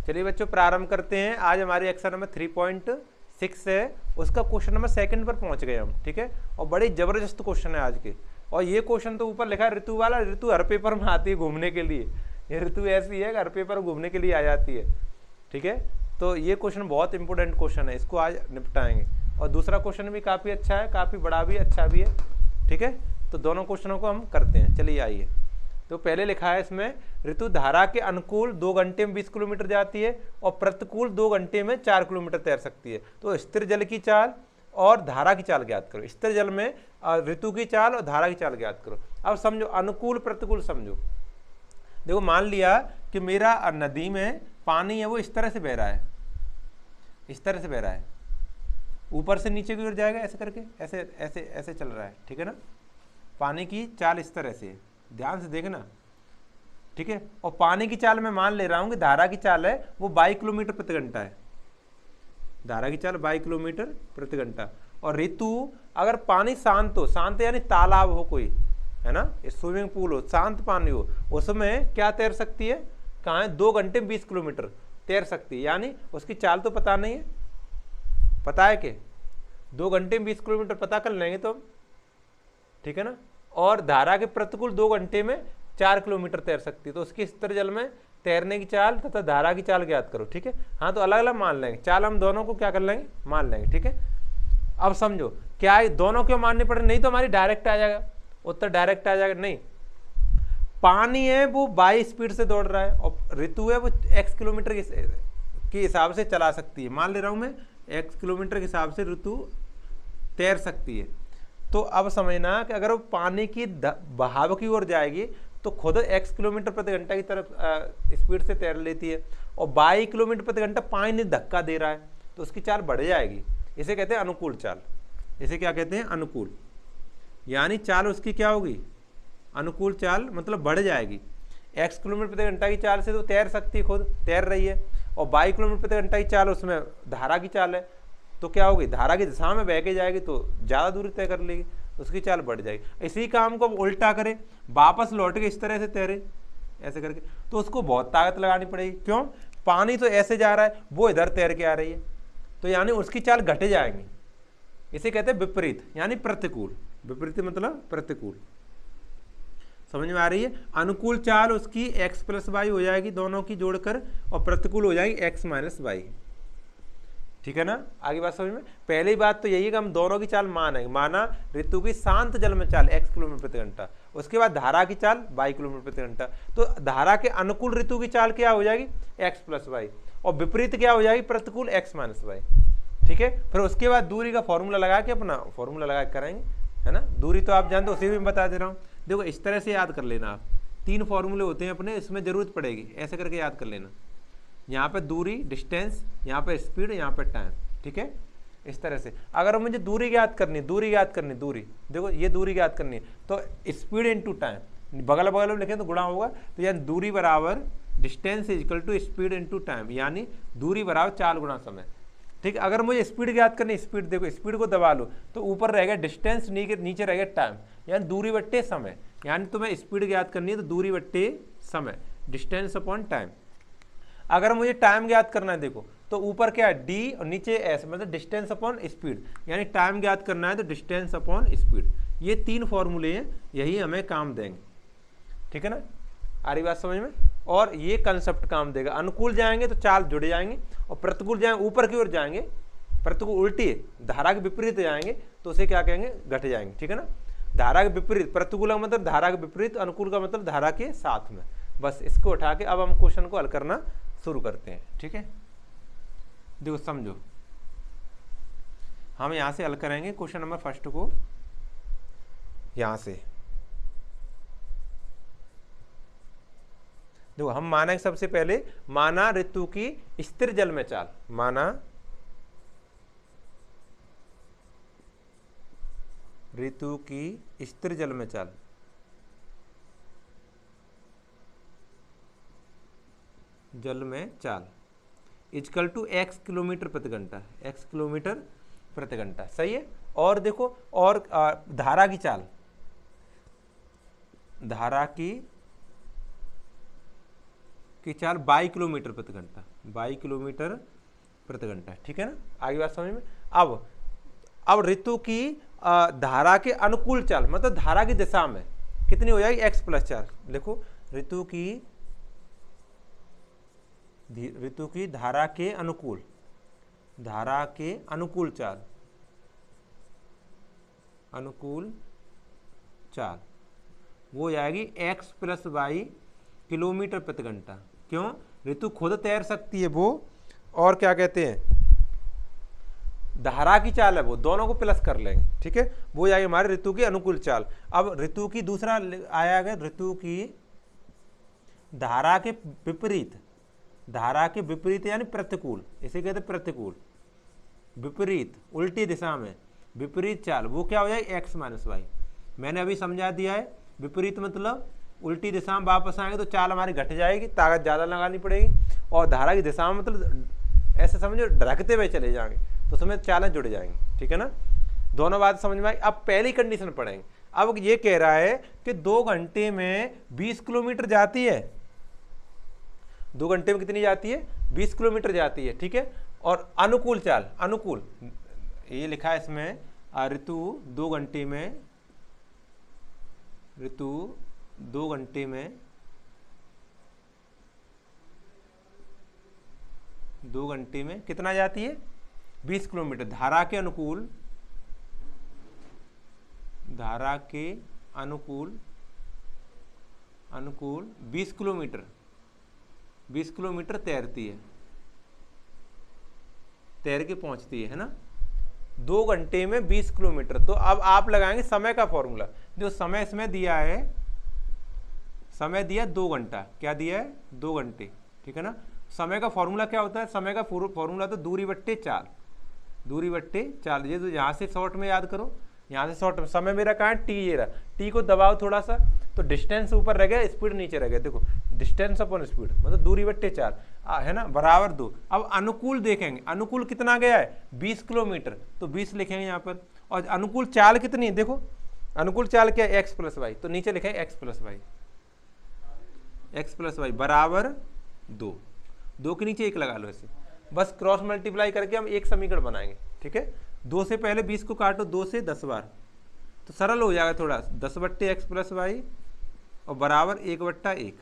चलिए बच्चों प्रारंभ करते हैं। आज हमारी एक्सरसाइज नंबर 3.6 है, उसका क्वेश्चन नंबर 2 पर पहुंच गए हम। ठीक है, और बड़ी जबरदस्त क्वेश्चन है आज के। और ये क्वेश्चन तो ऊपर लिखा है ऋतु वाला, ऋतु हर पेपर में आती है घूमने के लिए। ये ऋतु ऐसी है कि हर पेपर घूमने के लिए आ जाती है। ठीक है, तो ये क्वेश्चन बहुत इंपॉर्टेंट क्वेश्चन है, इसको आज निपटाएंगे। और दूसरा क्वेश्चन भी काफ़ी अच्छा है, काफ़ी बड़ा भी अच्छा भी है। ठीक है, तो दोनों क्वेश्चनों को हम करते हैं। चलिए आइए। तो पहले लिखा है इसमें, ऋतु धारा के अनुकूल 2 घंटे में 20 किलोमीटर जाती है और प्रतिकूल 2 घंटे में 4 किलोमीटर तैर सकती है। तो स्थिर जल की चाल और धारा की चाल ज्ञात करो। स्थिर जल में ऋतु की चाल और धारा की चाल ज्ञात करो। अब समझो, अनुकूल प्रतिकूल समझो। देखो मान लिया कि मेरा नदी में पानी है वो इस तरह से बह रहा है, इस तरह से बह रहा है, ऊपर से नीचे की ओर जाएगा ऐसे करके, ऐसे ऐसे ऐसे चल रहा है। ठीक है ना, पानी की चाल इस तरह से है, ध्यान से देखना। ठीक है, और पानी की चाल मैं मान ले रहा हूं कि धारा की चाल है वो 22 किलोमीटर प्रति घंटा है। धारा की चाल 22 किलोमीटर प्रति घंटा। और ऋतु, अगर पानी शांत हो, शांत यानी तालाब हो कोई, है ना, स्विमिंग पूल हो, शांत पानी हो, उसमें क्या तैर सकती है, कहाँ है, 2 घंटे में 20 किलोमीटर तैर सकती है। यानी उसकी चाल तो पता नहीं है, पता है कि 2 घंटे में 20 किलोमीटर पता कर लेंगे तो। ठीक है ना, और धारा के प्रतिकूल 2 घंटे में 4 किलोमीटर तैर सकती है। तो उसकी स्थिर जल में तैरने की चाल तथा धारा की चाल ज्ञात करो। ठीक है, हाँ, तो अलग अलग मान लेंगे, चाल हम दोनों को क्या कर लेंगे, मान लेंगे। ठीक है, अब समझो क्या दोनों क्यों मानने पड़े, नहीं तो हमारी डायरेक्ट आ जाएगा उत्तर, डायरेक्ट आ जाएगा। नहीं, पानी है वो 22 स्पीड से दौड़ रहा है और ऋतु है वो x किलोमीटर के हिसाब से चला सकती है। मान ले रहा हूं मैं x किलोमीटर के हिसाब से ऋतु तैर सकती है। तो अब समझना कि अगर वो पानी की बहाव की ओर जाएगी तो खुद x किलोमीटर प्रति घंटा की तरफ स्पीड से तैर लेती है, और 22 किलोमीटर प्रति घंटा पानी धक्का दे रहा है तो उसकी चाल बढ़ जाएगी। इसे कहते हैं अनुकूल चाल। इसे क्या कहते हैं, अनुकूल। यानी चाल उसकी क्या होगी, अनुकूल चाल, मतलब बढ़ जाएगी। x किलोमीटर प्रति घंटा की चाल से तो तैर सकती है, खुद तैर रही है, और 22 किलोमीटर प्रति घंटा की चाल उसमें धारा की चाल है, तो क्या होगी, धारा की दिशा में बह के जाएगी तो ज़्यादा दूरी तय कर लेगी, उसकी चाल बढ़ जाएगी। इसी काम को उल्टा करें, वापस लौट के इस तरह से तैरे ऐसे करके, तो उसको बहुत ताकत लगानी पड़ेगी। क्यों, पानी तो ऐसे जा रहा है, वो इधर तैर के आ रही है, तो यानी उसकी चाल घटे जाएंगी। इसे कहते हैं विपरीत, यानी प्रतिकूल। विपरीत मतलब प्रतिकूल। समझ में आ रही है। अनुकूल चाल उसकी x प्लस वाई हो जाएगी, दोनों की जोड़कर, और प्रतिकूल हो जाएगी x माइनस वाई। ठीक है ना, आगे बात समझ में। पहली बात तो यही है कि हम दोनों की चाल मानेंगे। माना ऋतु की शांत जल में चाल x किलोमीटर प्रति घंटा, उसके बाद धारा की चाल 22 किलोमीटर प्रति घंटा। तो धारा के अनुकूल ऋतु की चाल क्या हो जाएगी, x प्लस वाई, और विपरीत क्या हो जाएगी, प्रतिकूल x माइनस वाई। ठीक है, फिर उसके बाद दूरी का फॉर्मूला लगा के, अपना फॉर्मूला लगा के करेंगे, है ना। दूरी तो आप जानते हो, उसी में बता दे रहा हूँ। देखो इस तरह से याद कर लेना आप, 3 फॉर्मूले होते हैं अपने, इसमें जरूरत पड़ेगी, ऐसे करके याद कर लेना। यहाँ पे दूरी डिस्टेंस, यहाँ पे स्पीड, यहाँ पे टाइम। ठीक है, इस तरह से अगर मुझे दूरी ज्ञात करनी, दूरी देखो ये दूरी ज्ञात करनी है, तो स्पीड इनटू टाइम, बगल बगल में लिखें तो गुणा होगा, तो यानी दूरी बराबर distance is equal to speed into time, यानी दूरी बराबर 4 गुना समय। ठीक है, अगर मुझे स्पीड ज्ञात करनी, स्पीड देखो, स्पीड को दबा लो तो ऊपर रहेगा डिस्टेंस, नीचे रहेगा टाइम, यानी दूरी बट्टे समय। यानी तुम्हें स्पीड ज्ञात करनी है तो दूरी बट्टे समय, डिस्टेंस अपॉन टाइम। अगर मुझे टाइम ज्ञात करना है, देखो तो ऊपर क्या है डी और नीचे एस, मतलब डिस्टेंस अपॉन स्पीड, यानी टाइम ज्ञात करना है तो डिस्टेंस अपॉन स्पीड। ये 3 फॉर्मूले हैं, यही हमें काम देंगे। ठीक है ना, आ रही बात समझ में। और ये कंसेप्ट काम देगा। अनुकूल जाएंगे तो चाल जुड़ जाएंगे, और प्रतिकूल जाएंगे ऊपर की ओर जाएंगे, प्रतिकूल उल्टी धारा के विपरीत जाएंगे तो उसे क्या कहेंगे, घट जाएंगे। ठीक है ना, धारा के विपरीत, प्रतिकूल का मतलब धारा के विपरीत, अनुकूल का मतलब धारा के साथ में। बस इसको उठा के अब हम क्वेश्चन को हल करना शुरू करते हैं। ठीक है, देखो समझो, हम यहां से हल करेंगे क्वेश्चन नंबर 1 को। यहां से देखो, हम माना सबसे पहले, माना ऋतु की स्थिर जल में चाल, माना ऋतु की स्थिर जल में चाल, जल में चाल इक्वल टू x किलोमीटर प्रति घंटा, x किलोमीटर प्रति घंटा। सही है। और देखो, और धारा की चाल, धारा की की चाल 22 किलोमीटर प्रति घंटा, 22 किलोमीटर प्रति घंटा, ठीक है ना। आगे बात समझ में। अब ऋतु की धारा के अनुकूल चाल, मतलब धारा की दिशा में कितनी हो जाएगी, x + 4। देखो ऋतु की धारा के अनुकूल चाल वो जाएगी x + y किलोमीटर प्रति घंटा। क्यों, ऋतु खुद तैर सकती है वो, और क्या कहते हैं धारा की चाल है वो, दोनों को प्लस कर लेंगे, ठीक है। वो जाएगी हमारे ऋतु की अनुकूल चाल। अब ऋतु की दूसरा आया अगर ऋतु की धारा के विपरीत यानी प्रतिकूल, इसे कहते हैं प्रतिकूल, विपरीत, उल्टी दिशा में विपरीत चाल, वो क्या हो जाएगी x - y। मैंने अभी समझा दिया है, विपरीत मतलब उल्टी दिशा में वापस आएंगे तो चाल हमारी घट जाएगी, ताकत ज़्यादा लगानी पड़ेगी, और धारा की दिशा में मतलब ऐसे समझो ढकते हुए चले जाएंगे तो उसमें चालें जुड़ जाएंगी, ठीक है ना। दोनों बात समझ में आई। अब पहली कंडीशन पढ़ेंगे। अब ये कह रहा है कि 2 घंटे में 20 किलोमीटर जाती है, 2 घंटे में कितनी जाती है, 20 किलोमीटर जाती है, ठीक है। और अनुकूल चाल, अनुकूल ये लिखा है इसमें, ऋतु 2 घंटे में कितना जाती है, 20 किलोमीटर। धारा के अनुकूल 20 किलोमीटर तैरती है, तैर के पहुंचती है ना। 2 घंटे में 20 किलोमीटर। तो अब आप लगाएंगे समय का फॉर्मूला। जो समय इसमें दिया है, समय दिया 2 घंटा, क्या दिया है 2 घंटे, ठीक है ना। समय का फॉर्मूला क्या होता है, समय का फॉर्मूला तो दूरी बट्टे चाल, ये तो यहाँ से शॉर्ट में याद करो, यहाँ से शॉर्ट में। समय मेरा कहाँ है, टी, ये रहा, टी को दबाओ थोड़ा सा तो डिस्टेंस ऊपर रह गया, स्पीड नीचे रह गया। देखो डिस्टेंस अपॉन स्पीड मतलब दूरी बट्टे चाल, है ना, बराबर 2। अब अनुकूल देखेंगे, अनुकूल कितना गया है 20 किलोमीटर, तो 20 लिखेंगे यहाँ पर। और अनुकूल चाल कितनी है, देखो अनुकूल चाल क्या है, x + y, तो नीचे लिखेंगे x + y बराबर 2। 2 के नीचे 1 लगा लो ऐसे, बस क्रॉस मल्टीप्लाई करके हम एक समीकरण बनाएंगे, ठीक है। 2 से पहले 20 को काटो, 2 से 10 बार, तो सरल हो जाएगा थोड़ा, 10/x + y और बराबर 1/1,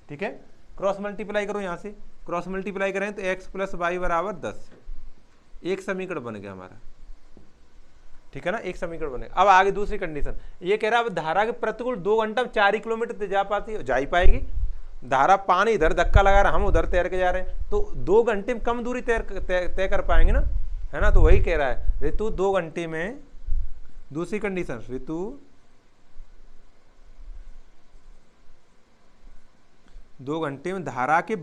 ठीक है। क्रॉस मल्टीप्लाई करो, यहाँ से क्रॉस मल्टीप्लाई करें तो x + y बराबर 10, एक समीकरण बन गया हमारा, ठीक है ना, एक समीकरण बनेगा। अब आगे दूसरी कंडीशन ये कह रहा है, अब धारा के प्रतिकूल 2 घंटा में 4 किलोमीटर जा पाती है, जा ही पाएगी। धारा, पानी इधर धक्का लगा रहा, हम उधर तैर के जा रहे हैं, तो 2 घंटे में कम दूरी तय कर पाएंगे ना, है ना। तो वही कह रहा है, ऋतु 2 घंटे में, दूसरी कंडीशन, ऋतु 2 घंटे में धारा के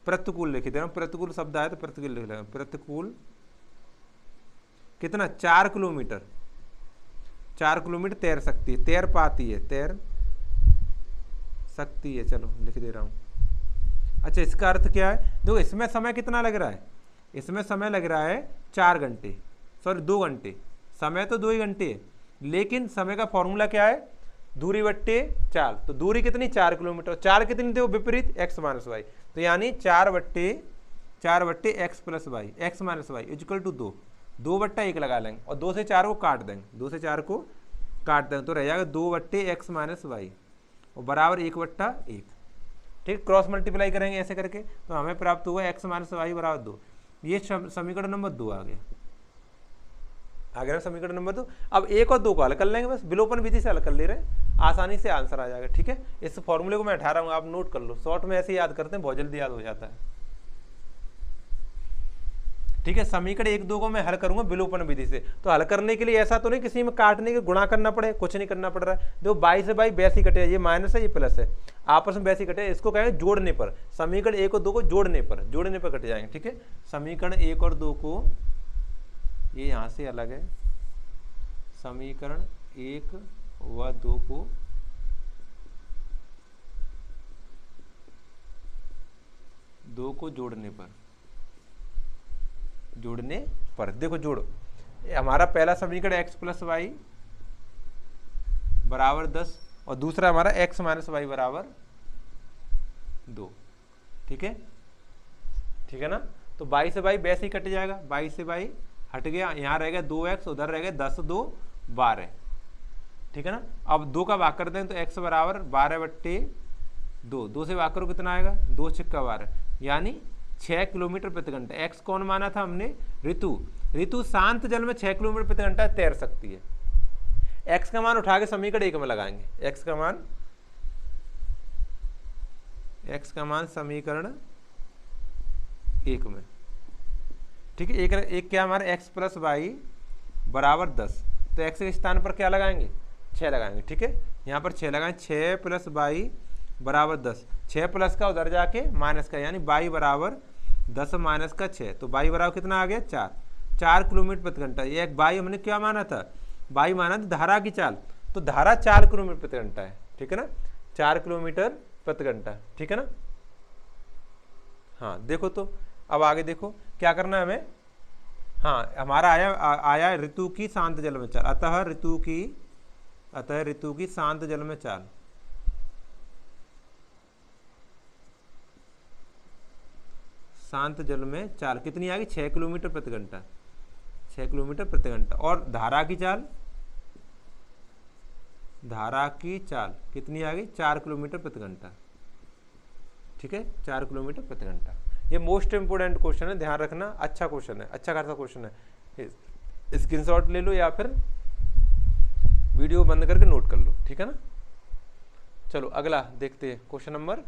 प्रतिकूल लिख दे रहा हूं, प्रतिकूल शब्द आया तो प्रतिकूल लिख लेंगे, प्रतिकूल कितना 4 किलोमीटर तैर सकती है, तैर सकती है, चलो लिख दे रहा हूं। अच्छा, इसका अर्थ क्या है, देखो इसमें समय कितना लग रहा है, इसमें समय लग रहा है 4 घंटे, सॉरी 2 घंटे, समय तो 2 ही घंटे है, लेकिन समय का फॉर्मूला क्या है, दूरी बट्टे चाल। तो दूरी कितनी 4 किलोमीटर, चाल कितनी थी वो विपरीत x - y, तो यानी 4/x + y, x - y equal to 2/1 लगा लेंगे, और 2 से 4 को काट देंगे, 2 से 4 को काट देंगे, तो रह जाएगा 2/x - y और बराबर 1/1, ठीक। क्रॉस मल्टीप्लाई करेंगे ऐसे करके तो हमें प्राप्त हुआ x - y बराबर 2। ये समीकरण नंबर 2 आ गया समीकरण नंबर 2। अब 1 और 2 को हल कर लेंगे, बस विलोपन विधि से हल कर ले रहे हैं, आसानी से आंसर आ जाएगा, ठीक है। इस फॉर्मूले को मैं 18 हूँ, आप नोट कर लो, शॉर्ट में ऐसे याद करते हैं, बहुत जल्दी याद हो जाता है, ठीक है। समीकरण 1, 2 को मैं हल करूंगा विलोपन विधि से। तो हल करने के लिए ऐसा तो नहीं किसी में काटने के गुणा करना पड़े, कुछ नहीं करना पड़ रहा है। देखो 22 से 22 वैसे ही कटे, ये माइनस है ये प्लस है, आपस में वैसे ही कटे, इसको कहेंगे जोड़ने पर, समीकरण 1 और 2 को जोड़ने पर कट जाएंगे, ठीक है। समीकरण 1 और 2 को, ये यहाँ से अलग है, समीकरण 1 व 2 को जोड़ने पर देखो, जोड़ो, हमारा पहला समीकरण x + y बराबर 10 और दूसरा हमारा x - y बराबर 2, ठीक है, ठीक है ना। तो 22 से 22 वैसे ही कट जाएगा, 22 से 22 हट गया, यहाँ रह गया 2x, उधर रह गया 10 2 12, ठीक है ना। अब 2 का भाग करते हैं तो x बराबर 12/2, 2 से भाग करो कितना आएगा, 2 छक्का 12, यानी 6 किलोमीटर प्रति घंटा। x कौन माना था हमने, ऋतु। ऋतु शांत जल में 6 किलोमीटर प्रति घंटा तैर सकती है। x का मान उठा के समीकरण 1 में लगाएंगे, x का मान समीकरण 1 में, ठीक है। एक क्या हमारा x + y बराबर 10, तो x के स्थान पर क्या लगाएंगे, 6 लगाएंगे, ठीक है। यहाँ पर 6 लगाएं, 6 + y बराबर 10, 6 प्लस का उधर जाके माइनस का, यानी y बराबर 10 माइनस का 6, तो y बराबर कितना आ गया 4 किलोमीटर प्रति घंटा। ये एक y हमने क्या माना था, y माना था धारा की चाल, तो धारा 4 किलोमीटर प्रति घंटा है, ठीक है ना, 4 किलोमीटर प्रति घंटा, ठीक है ना। हाँ देखो, तो अब आगे देखो क्या करना है हमें। हाँ हमारा आया ऋतु की शांत जल में चाल, अतः ऋतु की शांत जल में चाल, शांत जल में चाल कितनी आ गई, 6 किलोमीटर प्रति घंटा, 6 किलोमीटर प्रति घंटा। और धारा की चाल कितनी आ गई, 4 किलोमीटर प्रति घंटा, ठीक है, 4 किलोमीटर प्रति घंटा। ये मोस्ट इंपोर्टेंट क्वेश्चन है, ध्यान रखना, अच्छा क्वेश्चन है, अच्छा खासा क्वेश्चन है। स्क्रीनशॉट ले लो या फिर वीडियो बंद करके नोट कर लो, ठीक है ना। चलो अगला देखते हैं, क्वेश्चन नंबर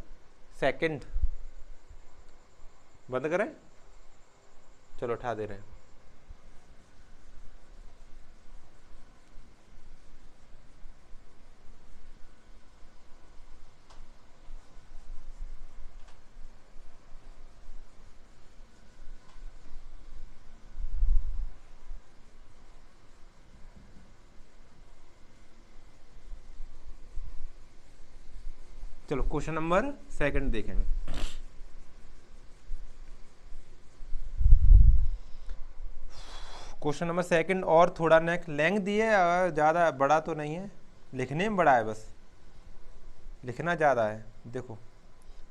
2 बंद करें, चलो उठा दे रहे हैं। चलो क्वेश्चन नंबर 2 देखेंगे। क्वेश्चन नंबर 2 और थोड़ा नेक्स्ट लेंथ दी है, ज़्यादा बड़ा तो नहीं है, लिखने में बड़ा है, बस लिखना ज़्यादा है। देखो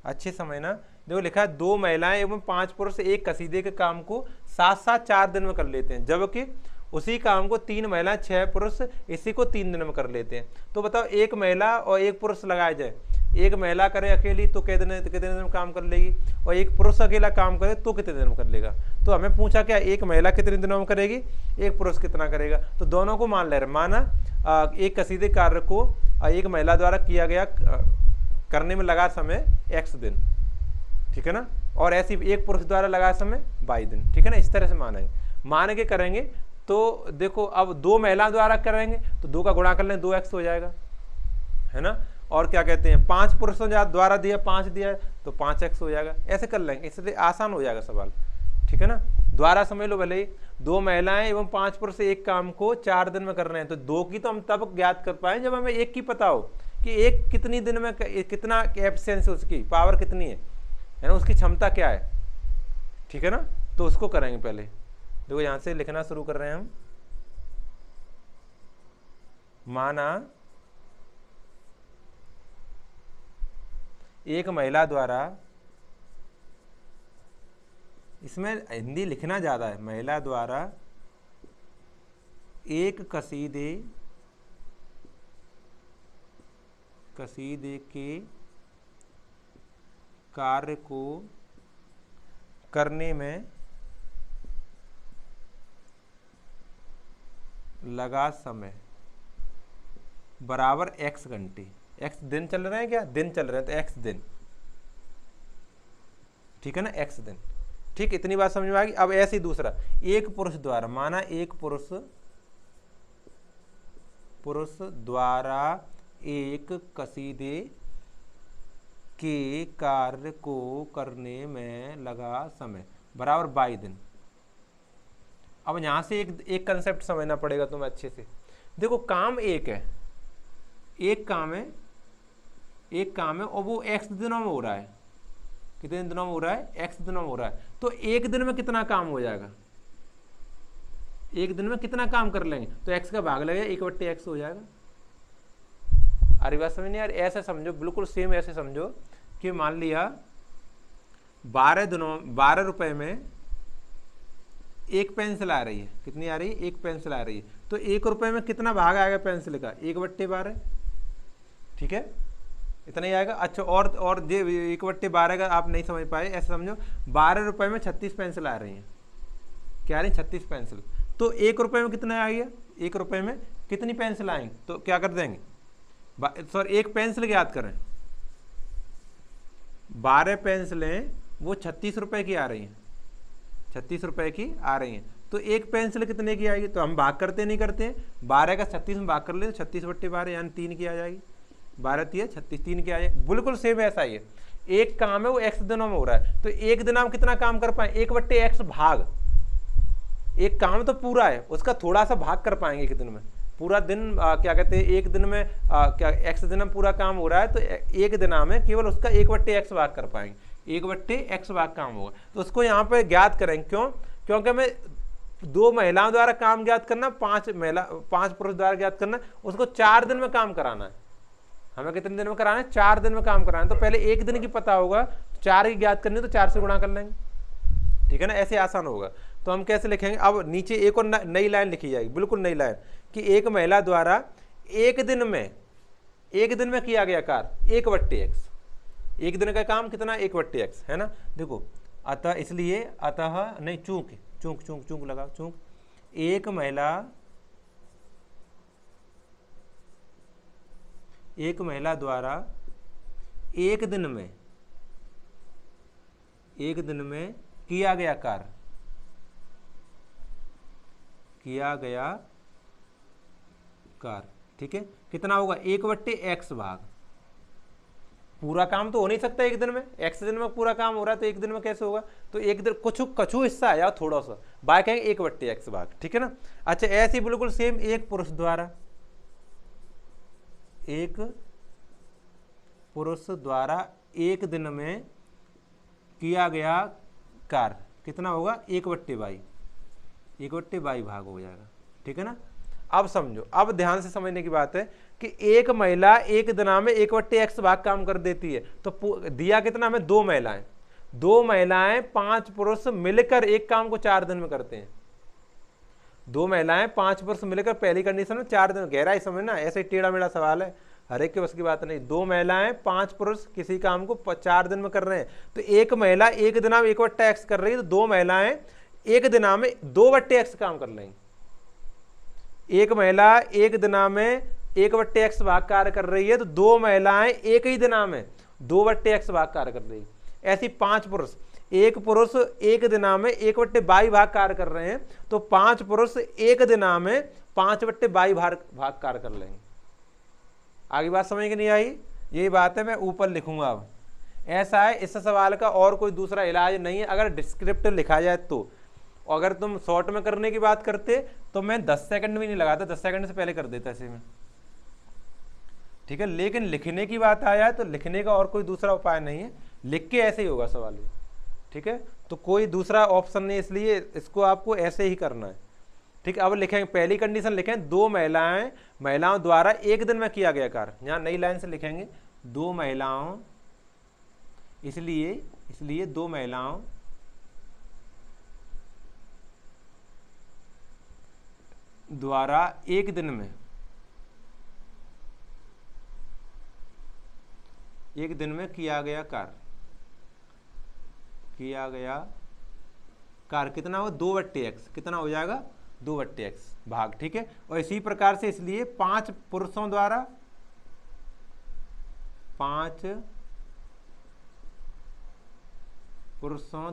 अच्छे समझना, देखो लिखा है 2 महिलाएं एवं 5 पुरुष एक कसीदे के काम को साथ साथ 4 दिन में कर लेते हैं, जबकि उसी काम को 3 महिलाएं 6 पुरुष इसी को 3 दिन में कर लेते हैं। तो बताओ एक महिला और एक पुरुष लगाया जाए, एक महिला करे अकेली तो कितने दिन में काम कर लेगी, और एक पुरुष अकेला काम करे तो कितने दिन में कर लेगा। तो हमें पूछा क्या, एक महिला कितने दिनों में करेगी, एक पुरुष कितना करेगा। तो दोनों को मान ले रहे, माना एक कसीदे कार्य को एक महिला द्वारा किया गया करने में लगा समय x दिन, ठीक है ना, और ऐसे एक पुरुष द्वारा लगा समय y दिन, ठीक है ना। इस तरह से मानेंगे, मान के करेंगे। तो देखो अब 2 महिला द्वारा करेंगे तो 2 का गुणा कर लें, 2x हो जाएगा, है ना। और क्या कहते हैं, 5 पुरुषों द्वारा दिया 5 दिया तो 5x हो जाएगा, ऐसे कर लेंगे, इससे आसान हो जाएगा सवाल, ठीक है ना। द्वारा समझ लो भले ही, 2 महिलाएं एवं 5 पुरुष एक काम को 4 दिन में कर रहे हैं, तो 2 की तो हम तब ज्ञात कर पाए जब हमें 1 की पता हो कि 1 कितनी दिन में, कितना एफिशिएंसी उसकी पावर कितनी है ना, उसकी क्षमता क्या है, ठीक है ना। तो उसको करेंगे पहले। देखो यहाँ से लिखना शुरू कर रहे हैं हम, माना एक महिला द्वारा, इसमें हिंदी लिखना ज़्यादा है, महिला द्वारा एक कसीदे के कार्य को करने में लगा समय बराबर x घंटे। x दिन चल रहे हैं, क्या दिन चल रहे हैं, तो x दिन, ठीक है ना, x दिन, ठीक। इतनी बात समझ में आ गई। अब ऐसे ही दूसरा, एक पुरुष द्वारा, माना एक पुरुष द्वारा एक कसीदे के कार्य को करने में लगा समय बराबर 22 दिन। अब यहां से एक कंसेप्ट समझना पड़ेगा तुम्हें अच्छे से। देखो काम एक है, एक काम है और वो x दिनों में हो रहा है, कितने दिनों में हो रहा है, x दिनों में हो रहा है। तो एक दिन में कितना काम हो जाएगा, एक दिन में कितना काम कर लेंगे, तो x का भाग लगेगा 1/x हो जाएगा। अरे बात समझ नहीं यार, ऐसे समझो, बिल्कुल सेम ऐसे समझो कि मान लिया 12 रुपए में एक पेंसिल आ रही है, कितनी आ रही है, एक पेंसिल आ रही है, तो 1 रुपए में कितना भाग आएगा पेंसिल का, 1/12, ठीक है, इतना ही आएगा। अच्छा और ये 1/12 का आप नहीं समझ पाए, ऐसे समझो 12 रुपए में 36 पेंसिल आ रही हैं, क्या आ रही है, 36 पेंसिल, तो 1 रुपए में कितना आएगा, 1 रुपए में कितनी पेंसिल आएंगी, तो क्या कर देंगे, सॉरी एक पेंसिल की याद करें, 12 पेंसिलें वो 36 रुपए की आ रही हैं, 36 रुपए की आ रही हैं, तो एक पेंसिल कितने की आएगी, तो हम भाग करते नहीं करते हैं, 12 का 36 में भाग कर ले, 36/12 यानी 3 की आ जाएगी, 12 3 36, 3 की आ जाएगी। बिल्कुल सेम ऐसा ही है, एक काम है वो x दिनों में हो रहा है, तो एक दिन हम कितना काम कर पाए, 1/x भाग, एक काम तो पूरा है उसका थोड़ा सा भाग कर पाएंगे एक दिन में, पूरा दिन क्या कहते हैं, एक दिन में क्या x दिन में पूरा काम हो रहा है, तो एक दिन में केवल उसका 1/x भाग कर पाएंगे, 1/x भाग काम होगा, तो उसको यहाँ पे ज्ञात करेंगे, क्यों, क्योंकि हमें 2 महिलाओं द्वारा काम ज्ञात करना, 5 पुरुष द्वारा ज्ञात करना, उसको 4 दिन में काम कराना है, हमें कितने दिन में कराना है, 4 दिन में काम कराना है, तो पहले एक दिन की पता होगा, 4 की ज्ञात करनी, तो 4 से गुणा कर लेंगे, ठीक है ना, ऐसे आसान होगा। तो हम कैसे लिखेंगे, अब नीचे एक और नई लाइन लिखी जाएगी, बिल्कुल नई लाइन, कि एक महिला द्वारा एक दिन में किया गया कार्य 1/x, एक दिन का काम कितना, 1/x है ना, देखो, अतः इसलिए अतः नहीं, चूंक लगा, चूंक एक महिला द्वारा एक दिन में किया गया कार्य, ठीक है, कितना होगा, 1/x भाग, पूरा काम तो हो नहीं सकता एक दिन में, x दिन में पूरा काम हो रहा है, तो एक दिन में कैसे होगा, तो एक दिन कुछ हिस्सा आया थोड़ा सा, बाकी कहेंगे 1/x भाग, ठीक है ना। अच्छा ऐसे ही बिल्कुल सेम एक पुरुष द्वारा एक दिन में किया गया कार्य कितना होगा, 1/22 भाग हो जाएगा, ठीक है ना। अब समझो, अब ध्यान से समझने की बात है कि एक महिला एक दिन में 1/x भाग काम कर देती है, तो दिया कितना हमें, 2 महिलाएं 5 पुरुष मिलकर एक काम को 4 दिन में करते हैं, 2 महिलाएं 5 पुरुष मिलकर, पहली कंडीशन में 4 दिन, गहराई समझना, ऐसे टेढ़ा मेढ़ा सवाल है, हर एक के बस की बात नहीं, 2 महिलाएं 5 पुरुष किसी काम को 4 दिन में कर रहे हैं, तो एक महिला एक दिन में 1/x कर रही है, तो 2 महिलाएं एक दिन में 2/x काम कर लेंगी, एक महिला एक दिन में 1/x भाग कार्य कर रही है, तो 2 महिलाएं एक ही दिन में 2/x भाग कार्य कर रही है, ऐसी 5 पुरुष, एक पुरुष एक दिन में 1/22 भाग कार्य कर रहे हैं, तो 5 पुरुष एक दिन में 5/22 भाग कार्य कर लेंगे। आगे बात समझ के नहीं आई, यही बात है, मैं ऊपर लिखूंगा। अब ऐसा है, इस सवाल का और कोई दूसरा इलाज नहीं है, अगर डिस्क्रिप्टिव लिखा जाए तो, अगर तुम शॉर्ट में करने की बात करते तो मैं 10 सेकंड भी नहीं लगाता, 10 सेकंड से पहले कर देता ऐसे में, ठीक है, लेकिन लिखने की बात आ जाए तो लिखने का और कोई दूसरा उपाय नहीं है, लिख के ऐसे ही होगा सवाल, ठीक है, तो कोई दूसरा ऑप्शन नहीं, इसलिए इसको आपको ऐसे ही करना है, ठीक है। अब लिखेंगे, पहली कंडीशन लिखें, 2 महिलाओं द्वारा एक दिन में किया गया कार्य, यहाँ नई लाइन से लिखेंगे, 2 महिलाओं, इसलिए 2 महिलाओं द्वारा एक दिन में किया गया कार्य कितना हो, 2/x, कितना हो जाएगा, 2/x भाग, ठीक है। और इसी प्रकार से इसलिए 5 पुरुषों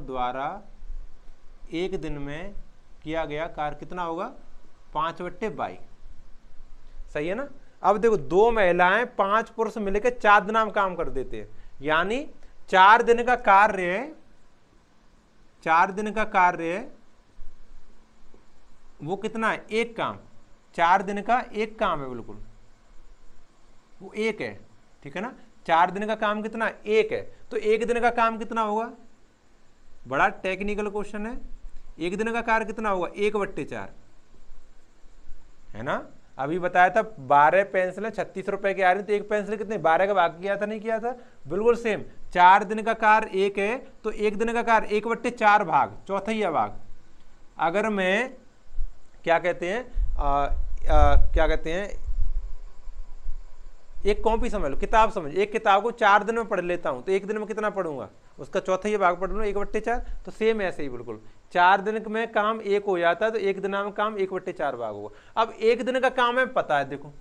द्वारा एक दिन में किया गया कार्य कितना होगा, 5/22, सही है ना। अब देखो, 2 महिलाएं 5 पुरुष मिलकर 4 दिन में काम कर देते हैं, यानी 4 दिन का कार्य है, 4 दिन का कार्य है वो कितना है, एक काम, 4 दिन का एक काम है, बिल्कुल वो एक है, ठीक है ना। 4 दिन का काम कितना, एक है, तो एक दिन का काम कितना होगा, बड़ा टेक्निकल क्वेश्चन है, एक दिन का कार्य कितना होगा, 1/4 है ना। अभी बताया था 12 पेंसिलें 36 रुपए की आ रही, तो एक पेंसिल कितने, 12 का भाग किया था, नहीं किया था, बिल्कुल सेम, 4 दिन का कार्य 1 है तो 1 दिन का कार्य 1/4 भाग, चौथाई भाग। अगर मैं क्या कहते हैं क्या कहते हैं, एक कॉपी समझ लो, किताब समझ, एक किताब को 4 दिन में पढ़ लेता हूं तो 1 दिन में कितना पढ़ूंगा, उसका चौथा ही भाग पढ़ लूँ 1/4। तो सेम ऐसे ही बिल्कुल 4 दिन में काम 1 हो जाता है तो 1 दिन में काम 1/4 भाग होगा। अब 1 दिन का काम है पता है, देखो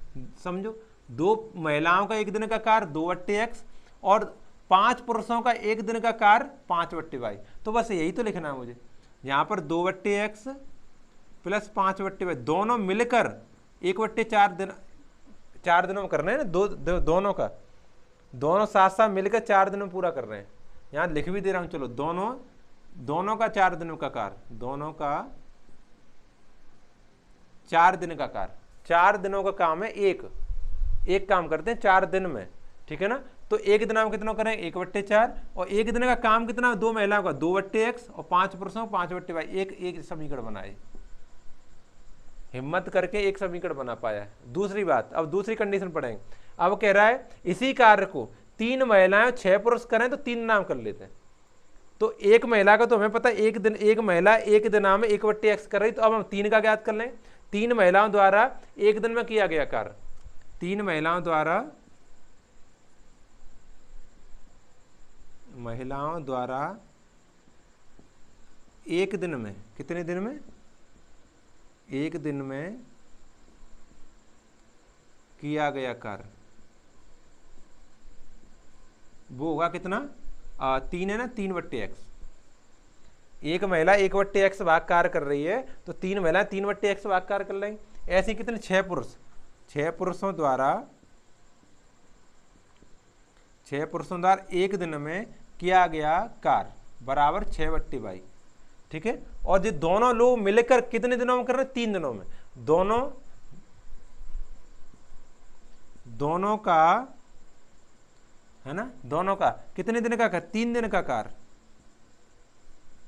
समझो, 2 महिलाओं का 1 दिन का कार्य 2/x और 5 पुरुषों का 1 दिन का कार्य 5/y। तो बस यही तो लिखना है मुझे, यहाँ पर 2/x प्लस 5/y दोनों मिलकर 1/4 दिन, 4 दिनों में कर रहे हैं ना, दोनों साथ साथ मिलकर 4 दिनों में पूरा कर रहे हैं। यहाँ लिख भी दे रहा हूं, चलो दोनों का 4 दिनों का कार्य, दोनों का 4 दिन का कार्य, 4 दिनों का काम है, एक काम करते हैं 4 दिन में, ठीक है ना। तो 1 दिन में कितना करें 1/4 और 1 दिन का काम कितना 2 महिलाओं का 2/x और 5 पुरुषों 5/y। एक समीकरण बनाए, हिम्मत करके एक समीकरण बना पाया है। दूसरी बात, अब दूसरी कंडीशन पढ़ेंगे। अब कह रहा है इसी कार्य को 3 महिलाएं 6 पुरुष करें तो 3 नाम कर लेते हैं। तो एक महिला का तो हमें पता है, एक महिला 1 दिन में 1/x कर रही, तो अब हम 3 का ज्ञात कर लें। 3 महिलाओं द्वारा 1 दिन में किया गया कार्य, 3 महिलाओं द्वारा 1 दिन में, कितने दिन में, 1 दिन में किया गया कार्य वो होगा कितना 3 है ना, 3/x। एक महिला 1/x भाग कार्य कर रही है तो 3 महिला 3/x भाग कार्य कर लेंगे। ऐसे कितने 6 पुरुष, 6 पुरुषों द्वारा 1 दिन में किया गया कार्य बराबर 6/y, ठीक है। और ये दोनों लोग मिलकर कितने दिनों में कर रहे हैं 3 दिनों में, दोनों का है ना, दोनों का कितने दिन का कार्य 3 दिन का कार्य,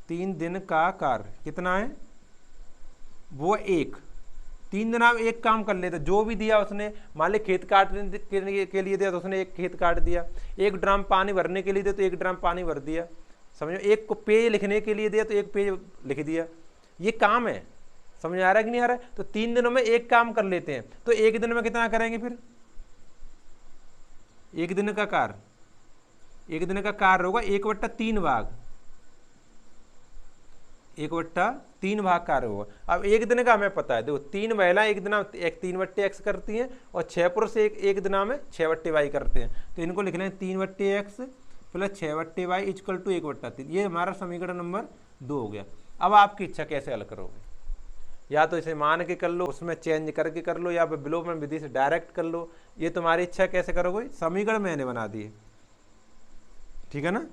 3 दिन का कार्य कितना है वो 1, 3 दिन आप एक काम कर लेते, जो भी दिया उसने, मान ली खेत काटने के लिए दिया तो उसने 1 खेत काट दिया, 1 ड्राम पानी भरने के लिए दिया तो 1 ड्राम पानी भर दिया, समझो। 1 को पेज लिखने के लिए दिया तो 1 पेज लिख दिया, ये काम है। समझ आ रहा है कि नहीं आ रहा है। तो 3 दिनों में 1 काम कर लेते हैं तो 1 दिन में कितना करेंगे फिर, 1 दिन का कार्य, 1 दिन का कार्य होगा 1/3 भाग, 1/3 भाग कार्य होगा। अब 1 दिन का हमें पता है, देखो 3 महिला 1 दिन 3/x करती हैं और 6 पुरुष एक दिन में 6/y करते हैं। तो इनको लिख लें 3/x plus 6/y equal to 1/3। ये हमारा समीकरण नंबर 2 हो गया। अब आपकी इच्छा कैसे हल करोगे, या तो इसे मान के कर लो, उसमें चेंज करके कर लो, या फिर विलोपन विधि से डायरेक्ट कर लो, ये तुम्हारी इच्छा कैसे करोगे। समीकरण मैंने बना दिए, ठीक है ना।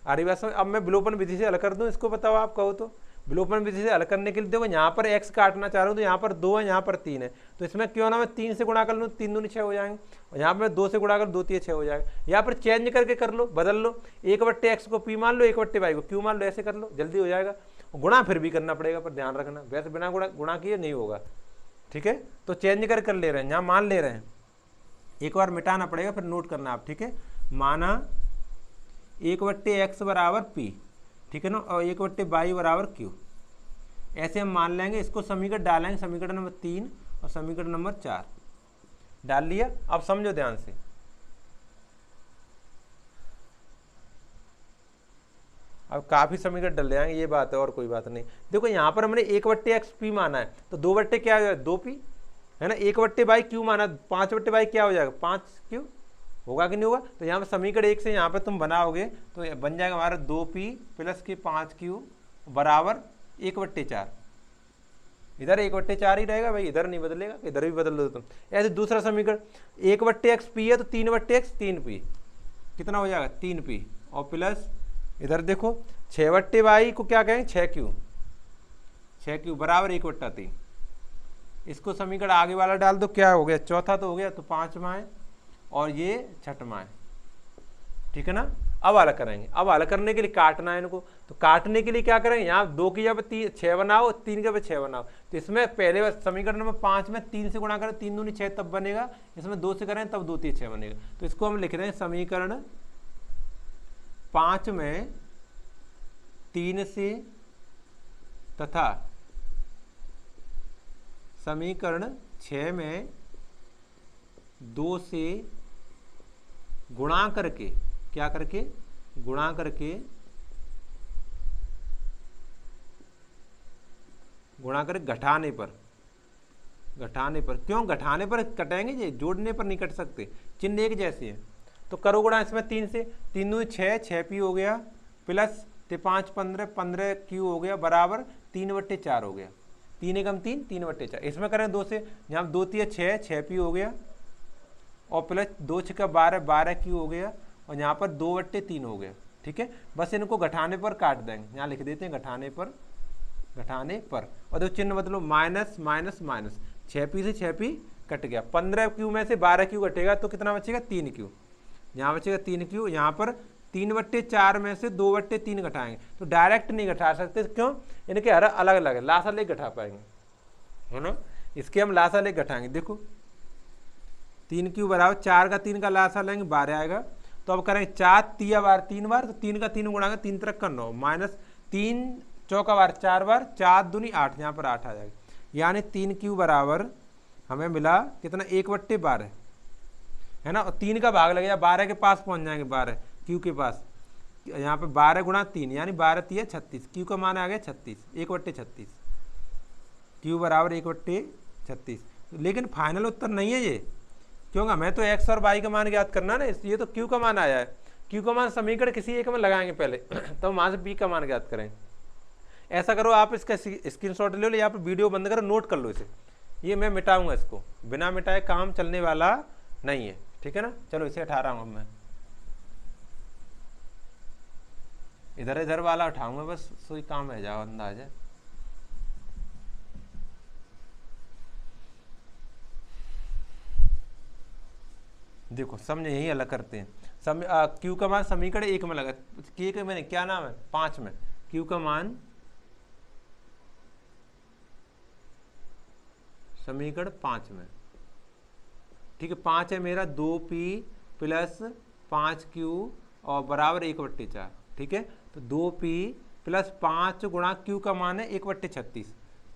अरे बस अब मैं विलोपन विधि से हल कर दूं, इसको बताओ आप कहो तो। विलोपन विधि से हल करने के लिए देखो यहाँ पर x काटना चाह रहा हूँ तो यहाँ पर 2 है, यहाँ पर 3 है, तो इसमें क्यों ना मैं 3 से गुणा कर लूँ, 3 दूनी 6 हो जाएंगे, और यहाँ पर मैं 2 से गुणा कर 2 3 6 हो जाएगा। यहाँ पर चेंज करके कर लो, बदल लो, 1/x को p मान लो, 1/y को q मान लो, ऐसे कर लो, जल्दी हो जाएगा। गुणा फिर भी करना पड़ेगा, पर ध्यान रखना वैसे बिना गुणा किए नहीं होगा, ठीक है। तो चेंज कर ले रहे हैं, यहाँ मान ले रहे हैं, एक बार मिटाना पड़ेगा फिर नोट करना आप, ठीक है। माना 1/x बराबर p, ठीक है ना, और 1/y बराबर q, ऐसे हम मान लेंगे। इसको समीकरण डालेंगे, समीकरण नंबर 3 और समीकरण नंबर 4 डाल लिया। अब समझो ध्यान से, अब काफी समीकरण डल जाएंगे, ये बात है और कोई बात नहीं। देखो यहाँ पर हमने 1/x p माना है तो 2 क्या हो जाएगा 2p, है ना। 1/y q माना, 5/y क्या हो जाएगा 5q, होगा कि नहीं होगा। तो यहाँ पर समीकरण 1 से यहाँ पर तुम बनाओगे तो बन जाएगा हमारा 2p प्लस के 5q बराबर 1/4। इधर 1/4 ही रहेगा भाई, इधर नहीं बदलेगा, इधर भी बदल दो तुम। ऐसे दूसरा समीकरण 1/x p है तो 3/x 3p, कितना हो जाएगा 3p, और प्लस इधर देखो 6/y को क्या कहेंगे 6q बराबर 1/3। इसको समीकरण आगे वाला डाल दो, क्या हो गया चौथा तो हो गया, तो 5वां है और ये 6वां है, ठीक है ना। अब हल करेंगे, अब हल करने के लिए काटना है इनको, तो काटने के लिए क्या करेंगे, यहाँ 2 की जब 6 बनाओ, 3 के 6 बनाओ, तो इसमें पहले समीकरण नंबर 5 में 3 से गुणा करें, 3 दूनी 6 तब बनेगा, इसमें 2 से करें तब 2 3 6 बनेगा। तो इसको हम लिख रहे हैं समीकरण 5 में 3 से तथा समीकरण 6 में 2 से गुणा करके, क्या करके, गुणा करके, गुणा करके घटाने पर, घटाने पर, क्यों घटाने पर कटेंगे जी, जोड़ने पर नहीं कट सकते, चिन्ह एक जैसे हैं। तो करो गुणा इसमें 3 से, 3 दूनी 6, 6p हो गया, प्लस 5 15, 15q हो गया, बराबर 3/4 हो गया, 3 एकम 3, 3/4। इसमें करें 2 से, यहाँ 2 3 6, 6p हो गया, और प्लस 2 6 12, 12q हो गया, और यहाँ पर 2/3 हो गया। ठीक है, बस इनको घटाने पर काट देंगे, यहाँ लिख देते हैं घटाने पर, घटाने पर। और देखो चिन्ह बदलो, माइनस माइनस माइनस, 6p से 6p कट गया, 15q में से 12q कटेगा तो कितना बचेगा, 3q, यहाँ बचेगा 3q। यहाँ पर 3/4 में से 2/3 घटाएंगे, तो डायरेक्ट नहीं घटा सकते, क्यों, इनके हर अलग अलग है, लासा लेके घटा पाएंगे, है ना। इसके हम लासा लेके घटाएंगे। देखो 3q बराबर 4 का 3 का लासा लेंगे, 12 आएगा। तो अब करेंगे 4 3 बार 3 बार, तो 3 का 3 गुणा 3 तरह का 9, माइनस 3 चौका बार 4 बार, 4 दूनी 8, यहाँ पर 8 आ जाएगा। यानी 3q बराबर हमें मिला कितना, 1/12, है ना। और 3 का भाग लगेगा, 12 के पास पहुंच जाएंगे, 12 q के पास, यहाँ पे 12 गुणा 3 यानी 12 3 36, q का मान आ गया 36, 1/36, q बराबर 1/36। लेकिन फाइनल उत्तर नहीं है ये, क्योंकि हमें तो x और y का मान ज्ञात करना है ना, ये तो q का मान आया है। q का मान समीकरण किसी एक में लगाएंगे पहले तो वहां से b का मान ज्ञात करें। ऐसा करो, आप इसका स्क्रीनशॉट ले लो, यहाँ पे वीडियो बंद करो, नोट कर लो इसे, ये मैं मिटाऊंगा, इसको बिना मिटाए काम चलने वाला नहीं है। ठीक है ना, चलो इसे हटा रहा हूँ मैं, इधर इधर वाला उठाऊंगा, बस सोई काम है, जाओ अंदाज है। देखो समझे, यही अलग करते हैं। क्यू का मान समीकरण 1 में लगा, के के मैंने क्या नाम है, 5 में, क्यू का मान समीकरण 5 में, ठीक है। 5 है मेरा, 2p प्लस 5q और बराबर 1/4, ठीक है। तो 2p प्लस 5 गुणा q का मान है 1/36,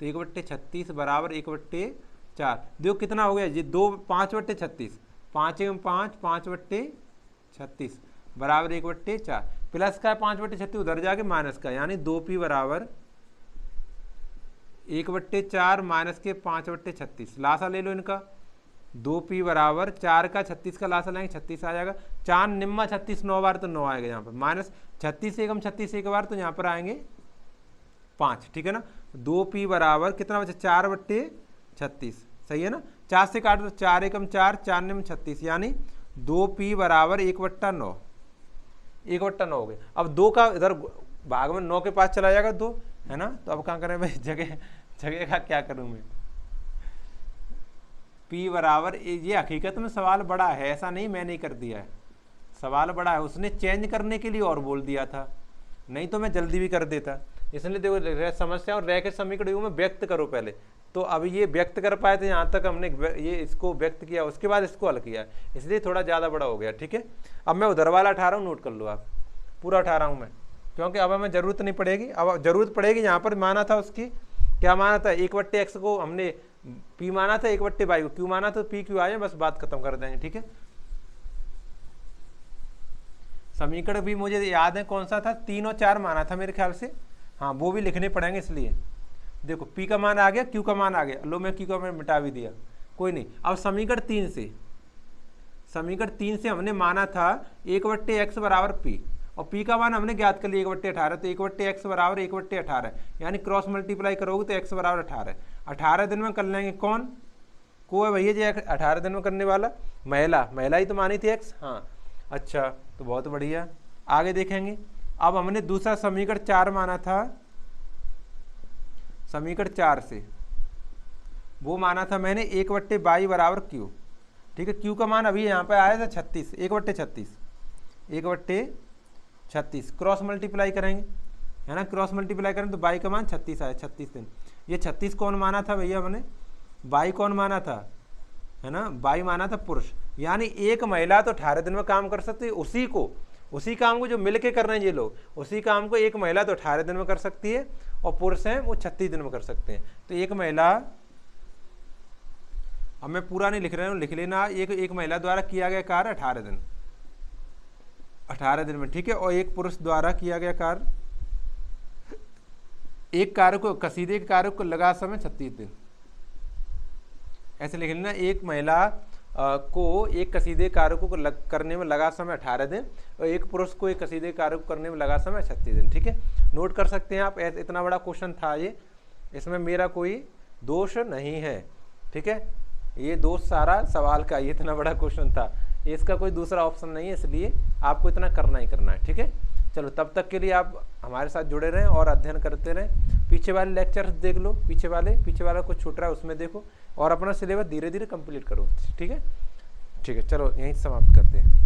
तो 1/36 बराबर 1/4। देखो कितना हो गया ये, 5/36, 5 एवं 5, 5/36 बराबर 1/4, प्लस का 5/36 उधर जाके माइनस का, यानी 2p बराबर 1/4 माइनस के 5/36, लासा ले लो इनका, 2p बराबर 4 का 36 का लासा लेंगे, 36 आ जाएगा, 4 निम्मा 36 9 बार तो 9 आएगा यहाँ पर, माइनस 36 एकम 36 एक बार तो यहाँ पर आएंगे 5, ठीक है ना। 2p बराबर कितना बचा, 4/36, सही है ना। 4 से काट दो, 4 एकम 4, 4 निम्न 36, यानी 2p बराबर 1/9, 1/9 हो गया। अब 2 का इधर भाग में 9 के पास चला जाएगा 2, है ना। तो अब कहाँ करें भाई, जगह जगह का क्या करूँ मैं, p बराबर, ये हकीकत में सवाल बड़ा है, ऐसा नहीं मैंने कर दिया है, सवाल बड़ा है, उसने चेंज करने के लिए और बोल दिया था, नहीं तो मैं जल्दी भी कर देता। इसलिए देखो समस्या और रैखिक समीकरण में व्यक्त करो पहले, तो अब ये व्यक्त कर पाए थे, यहाँ तक हमने ये इसको व्यक्त किया, उसके बाद इसको हल किया, इसलिए थोड़ा ज़्यादा बड़ा हो गया, ठीक है। अब मैं उधर वाला उठा रहा हूँ, नोट कर लो आप, पूरा उठा रहा हूँ मैं, क्योंकि अब हमें ज़रूरत नहीं पड़ेगी। अब ज़रूरत पड़ेगी, यहाँ पर माना था उसकी, क्या माना था, 1/x को हमने p माना था, 1/y को q माना था, p q आए, बस बात खत्म कर देंगे, ठीक है। समीकरण भी मुझे याद है कौन सा था, 3 और 4 माना था मेरे ख्याल से, हाँ वो भी लिखने पड़ेंगे। इसलिए देखो p का मान आ गया, q का मान आ गया, लो मैं q का मान मिटा भी दिया, कोई नहीं। अब समीकरण 3 से, समीकरण 3 से हमने माना था 1/x बराबर p, और p का मान हमने ज्ञात कर लिया 1/18, तो 1/x बराबर 1/18, यानी क्रॉस मल्टीप्लाई करोगे तो x बराबर 18, 18 दिन में कर लेंगे। कौन को है भैया जी 18 दिन में करने वाला, महिला ही तो मानी थी x, हाँ अच्छा, तो बहुत बढ़िया, आगे देखेंगे। अब हमने दूसरा समीकरण 4 माना था, समीकरण 4 से वो माना था मैंने 1/y बराबर q, ठीक है। q का मान अभी यहाँ पे आया था 36, 1/36, 1/36, क्रॉस मल्टीप्लाई करेंगे, है ना, क्रॉस मल्टीप्लाई करें तो y का मान 36 आया, 36 दिन। ये 36 कौन माना था भैया हमने, y कौन माना था, है ना, y माना था पुरुष, यानी एक महिला तो 18 दिन में काम कर सकती है, उसी काम को जो मिल के कर रहे हैं ये लोग, उसी काम को एक महिला तो 18 दिन में कर सकती है और पुरुष हैं वो 36 दिन में कर सकते हैं। तो एक महिला, अब मैं पूरा नहीं लिख रहा हूँ, लिख लेना, एक महिला द्वारा किया गया कार्य 18 दिन में, ठीक है। और एक पुरुष द्वारा किया गया कार्य, एक कार्य को, कसीदे के कार्य को लगा समय 36 दिन, ऐसे लिख लेना। एक महिला को एक कसीदे कार्य को करने में लगा समय 18 दिन और एक पुरुष को एक कसीदे कार्य को करने में लगा समय 36 दिन, ठीक है। नोट कर सकते हैं आप, इतना बड़ा क्वेश्चन था ये, इसमें मेरा कोई दोष नहीं है, ठीक है। ये दोष सारा सवाल का, ये इतना बड़ा क्वेश्चन था, इसका कोई दूसरा ऑप्शन नहीं है, इसलिए आपको इतना करना ही करना है, ठीक है। चलो तब तक के लिए आप हमारे साथ जुड़े रहें और अध्ययन करते रहें। पीछे वाले लेक्चर्स देख लो, पीछे वाला कुछ छूट रहा है उसमें देखो, और अपना सिलेबस धीरे धीरे कंप्लीट करो, ठीक है। चलो यहीं समाप्त करते हैं।